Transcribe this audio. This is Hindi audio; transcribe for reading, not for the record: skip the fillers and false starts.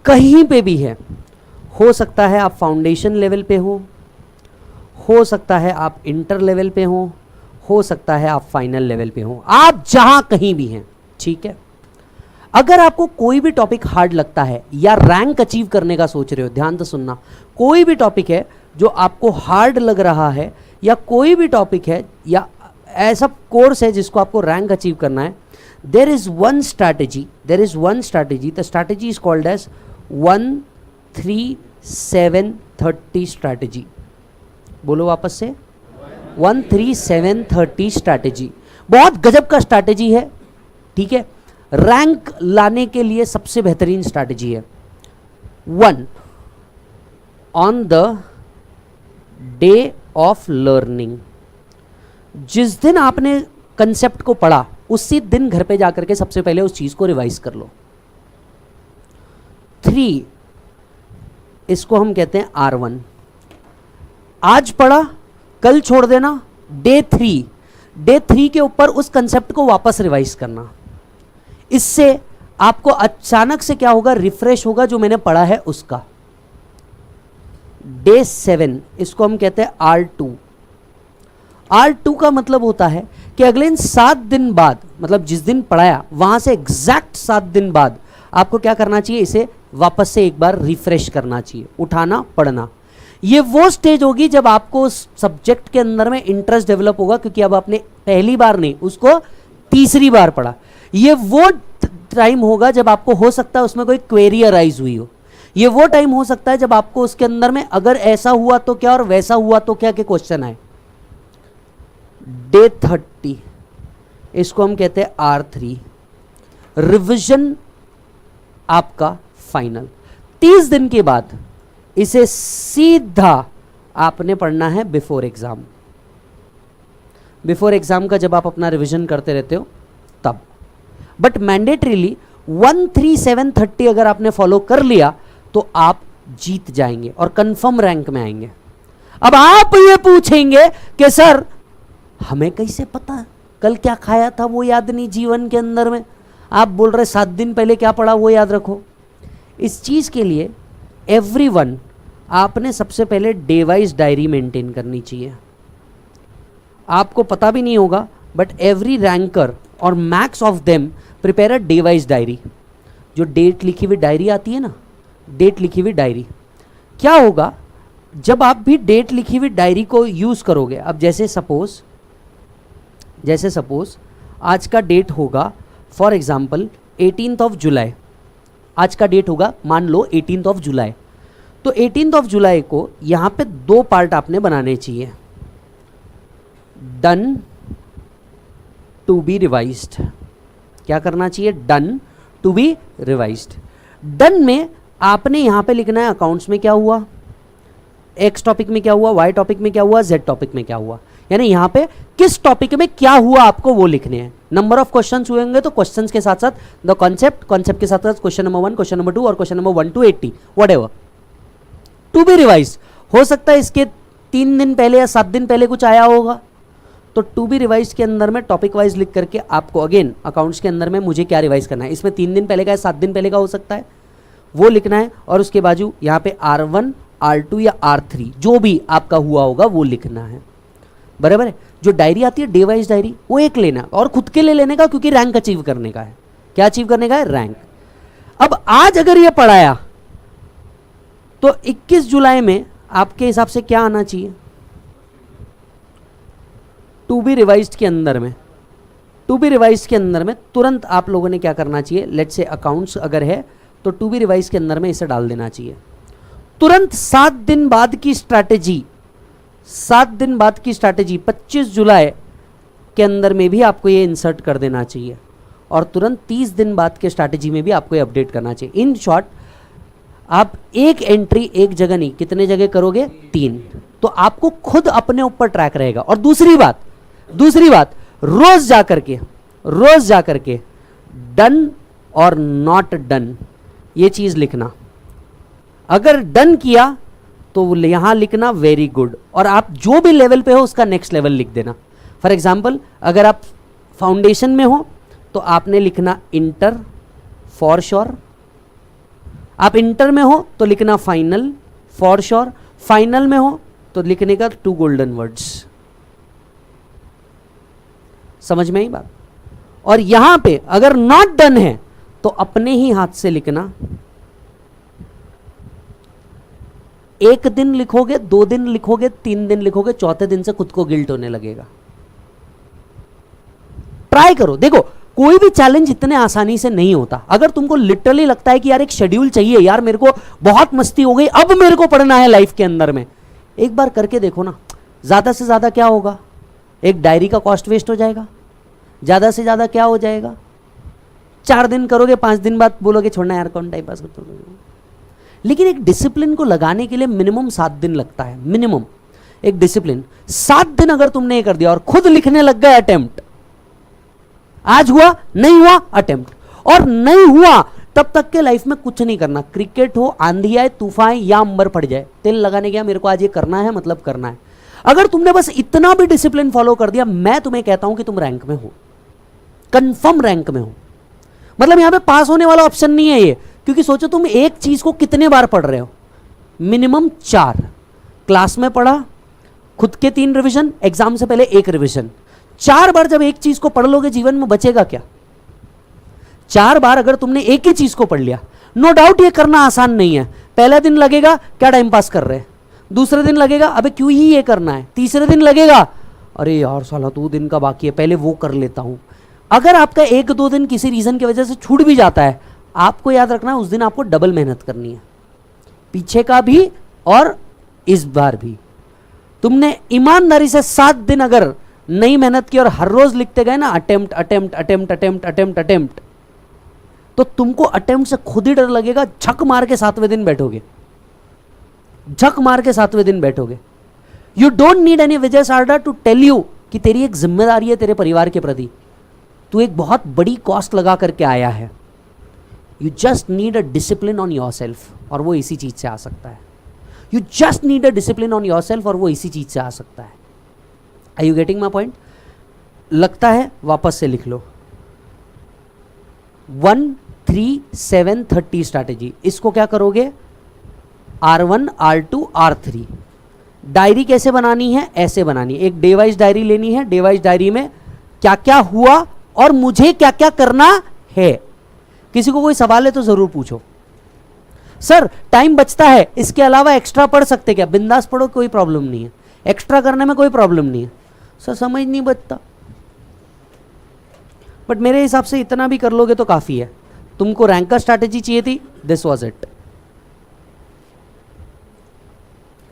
कहीं पे भी है, हो सकता है आप फाउंडेशन लेवल पे हो सकता है आप इंटर लेवल पे हो सकता है आप फाइनल लेवल पे हो, आप जहां कहीं भी हैं, ठीक है। अगर आपको कोई भी टॉपिक हार्ड लगता है या रैंक अचीव करने का सोच रहे हो, ध्यान से सुनना, कोई भी टॉपिक है जो आपको हार्ड लग रहा है या कोई भी टॉपिक है या ऐसा कोर्स है जिसको आपको रैंक अचीव करना है, there is one strategy, the strategy is called as 1-3-7-30 strategy। बोलो वापस से, 1-3-7-30 स्ट्रैटेजी, बहुत गजब का स्ट्रैटेजी है, ठीक है। रैंक लाने के लिए सबसे बेहतरीन स्ट्रैटेजी है। 1, on the day of learning, जिस दिन आपने कंसेप्ट को पढ़ा उसी दिन घर पे जाकर के सबसे पहले उस चीज को रिवाइज कर लो। 3, इसको हम कहते हैं R1, आज पढ़ा कल छोड़ देना। डे 3 के ऊपर उस कंसेप्ट को वापस रिवाइज करना। इससे आपको अचानक से क्या होगा, रिफ्रेश होगा जो मैंने पढ़ा है उसका। डे 7, इसको हम कहते हैं R2 का मतलब होता है कि अगले इन 7 दिन बाद, मतलब जिस दिन पढ़ाया वहां से एग्जैक्ट 7 दिन बाद आपको क्या करना चाहिए, इसे वापस से एक बार रिफ्रेश करना चाहिए, उठाना पढ़ना। ये वो स्टेज होगी जब आपको उस सब्जेक्ट के अंदर में इंटरेस्ट डेवलप होगा, क्योंकि अब आपने पहली बार नहीं उसको तीसरी बार पढ़ा। ये वो टाइम होगा जब आपको हो सकता है उसमें कोई क्वेरी अराइज हुई हो। ये वो टाइम हो सकता है जब आपको उसके अंदर में अगर ऐसा हुआ तो क्या और वैसा हुआ तो क्या के क्वेश्चन आए। डे 30, इसको हम कहते हैं R3, रिविजन आपका फाइनल। 30 दिन के बाद इसे सीधा आपने पढ़ना है बिफोर एग्जाम। बिफोर एग्जाम का जब आप अपना रिवीजन करते रहते हो तब। बट मैंडेटरीली 1-3-7-30 अगर आपने फॉलो कर लिया तो आप जीत जाएंगे और कंफर्म रैंक में आएंगे। अब आप ये पूछेंगे कि सर हमें कैसे पता कल क्या खाया था वो याद नहीं जीवन के अंदर में, आप बोल रहे 7 दिन पहले क्या पढ़ा वो याद रखो। इस चीज के लिए एवरीवन आपने सबसे पहले डे वाइज डायरी मेंटेन करनी चाहिए। आपको पता भी नहीं होगा बट एवरी रैंकर और max of them prepare a day wise diary. जो डेट लिखी हुई डायरी आती है ना, डेट लिखी हुई डायरी, क्या होगा जब आप भी डेट लिखी हुई डायरी को यूज करोगे। अब जैसे सपोज आज का डेट होगा for example 18th of July, आज का डेट होगा मान लो 18th ऑफ जुलाई, तो 18th ऑफ जुलाई को यहां पे 2 पार्ट आपने बनाने चाहिए। डन टू बी रिवाइज्ड, क्या करना चाहिए, done to be revised. Done में आपने यहां पे लिखना है अकाउंट्स में क्या हुआ, एक्स टॉपिक में क्या हुआ, वाई टॉपिक में क्या हुआ, जेड टॉपिक में क्या हुआ, यानी यहां पे किस टॉपिक में क्या हुआ आपको वो लिखने हैं। नंबर ऑफ क्वेश्चंस हुएंगे तो क्वेश्चंस के साथ साथ द कॉन्सेप्ट के साथ साथ क्वेश्चन नंबर 1, क्वेश्चन नंबर 2 और question number 1 to 80 whatever. To be revised हो सकता है इसके 3 दिन पहले या 7 दिन पहले कुछ आया होगा, तो टू बी रिवाइज्ड के अंदर में टॉपिक वाइज लिख करके आपको अगेन अकाउंट्स के अंदर में मुझे क्या रिवाइज करना है, इसमें 3 दिन पहले का है 7 दिन पहले का हो सकता है वो लिखना है, और उसके बाजू यहाँ पे R1 R2 या R3 जो भी आपका हुआ होगा वो लिखना है। बराबर है। जो डायरी आती है डे वाइज डायरी वो एक लेना और खुद के लिए लेने का, क्योंकि रैंक अचीव करने का है। क्या अचीव करने का है, रैंक। अब आज अगर ये पढ़ाया तो 21 जुलाई में आपके हिसाब से क्या आना चाहिए टू बी रिवाइज्ड के अंदर में। टू बी रिवाइज्ड के अंदर में तुरंत आप लोगों ने क्या करना चाहिए, लेट्स से अकाउंट्स अगर है तो टू बी रिवाइज्ड के अंदर में इसे डाल देना चाहिए। तुरंत 7 दिन बाद की स्ट्रैटेजी, 7 दिन बाद की स्ट्रैटेजी 25 जुलाई के अंदर में भी आपको ये इंसर्ट कर देना चाहिए, और तुरंत 30 दिन बाद के स्ट्रैटेजी में भी आपको ये अपडेट करना चाहिए। इन शॉर्ट आप एक एंट्री एक जगह नहीं, कितने जगह करोगे, 3, तो आपको खुद अपने ऊपर ट्रैक रहेगा। और दूसरी बात रोज जा करके डन और नॉट डन ये चीज लिखना। अगर डन किया तो यहां लिखना वेरी गुड, और आप जो भी लेवल पे हो उसका नेक्स्ट लेवल लिख देना। फॉर एग्जाम्पल अगर आप फाउंडेशन में हो तो आपने लिखना इंटर फॉर श्योर, आप इंटर में हो तो लिखना फाइनल फॉर श्योर, फाइनल में हो तो लिखने का 2 गोल्डन वर्ड्स। समझ में आई बात? और यहां पे अगर नॉट डन है तो अपने ही हाथ से लिखना। 1 दिन लिखोगे, 2 दिन लिखोगे, 3 दिन लिखोगे, चौथे दिन से खुद को गिल्ट होने लगेगा। ट्राई करो, देखो कोई भी चैलेंज इतने आसानी से नहीं होता। अगर तुमको लिटरली लगता है कि यार एक शेड्यूल चाहिए, यार मेरे को बहुत मस्ती हो गई, अब मेरे को पढ़ना है लाइफ के अंदर में, एक बार करके देखो ना। ज्यादा से ज्यादा क्या होगा? एक डायरी का कॉस्ट वेस्ट हो जाएगा। ज्यादा से ज्यादा क्या हो जाएगा? 4 दिन करोगे, 5 दिन बाद बोलोगे छोड़ना यार कौन टाइम पास करते हो। लेकिन एक डिसिप्लिन को लगाने के लिए मिनिमम 7 दिन लगता है, मिनिमम एक डिसिप्लिन। 7 दिन अगर तुमने ये कर दिया और खुद लिखने लग गए अटेम्प्ट, आज हुआ नहीं हुआ अटेम्प्ट, और नहीं हुआ तब तक के लाइफ में कुछ नहीं करना। क्रिकेट हो, आंधी आए, तूफान या अंबर फट जाए, तेल लगाने गया, मेरे को आज ये करना है मतलब करना है। अगर तुमने बस इतना भी डिसिप्लिन फॉलो कर दिया, मैं तुम्हें कहता हूं कि तुम रैंक में हो, कंफर्म रैंक में हो। मतलब यहां पे पास होने वाला ऑप्शन नहीं है ये, क्योंकि सोचो तुम एक चीज को कितने बार पढ़ रहे हो, मिनिमम 4। क्लास में पढ़ा, खुद के 3 रिवीजन, एग्जाम से पहले 1 रिवीजन। 4 बार जब एक चीज को पढ़ लोगे, जीवन में बचेगा क्या? 4 बार अगर तुमने एक ही चीज को पढ़ लिया, नो डाउट ये करना आसान नहीं है। पहला दिन लगेगा क्या टाइम पास कर रहे हैं, दूसरे दिन लगेगा अबे क्यों ही ये करना है, तीसरे दिन लगेगा अरे यार साला 2 दिन का बाकी है, पहले वो कर लेता हूं। अगर आपका 1-2 दिन किसी रीजन की वजह से छूट भी जाता है, आपको याद रखना उस दिन आपको डबल मेहनत करनी है, पीछे का भी और इस बार भी। तुमने ईमानदारी से 7 दिन अगर नई मेहनत की और हर रोज लिखते गए ना attempt attempt attempt attempt attempt attempt, तो तुमको अटेम्प्ट से खुद ही डर लगेगा। झक मार के 7वें दिन बैठोगे, झक मार के 7वें दिन बैठोगे। You don't need any Vijay Sarda to tell you कि तेरी एक जिम्मेदारी है तेरे परिवार के प्रति, तू एक बहुत बड़ी कॉस्ट लगा करके आया है। You just need a discipline on your self, और वो इसी चीज से आ सकता है। You just need a discipline on your self, और वो इसी चीज से आ सकता है। Are you getting my point? लगता है वापस से लिख लो। 1-3-7-30 स्ट्रैटेजी, इसको क्या करोगे? R1 R2 R3। डायरी कैसे बनानी है? ऐसे बनानी है। एक डे वाइज डायरी लेनी है, डे वाइज डायरी में क्या क्या हुआ और मुझे क्या क्या करना है। किसी को कोई सवाल है तो जरूर पूछो। सर टाइम बचता है, इसके अलावा एक्स्ट्रा पढ़ सकते क्या? बिंदास पढ़ो, कोई प्रॉब्लम नहीं है, एक्स्ट्रा करने में कोई प्रॉब्लम नहीं है। सर समझ नहीं बचता, बट मेरे हिसाब से इतना भी कर लोगे तो काफी है। तुमको रैंक का स्ट्रैटेजी चाहिए थी, दिस वाज इट।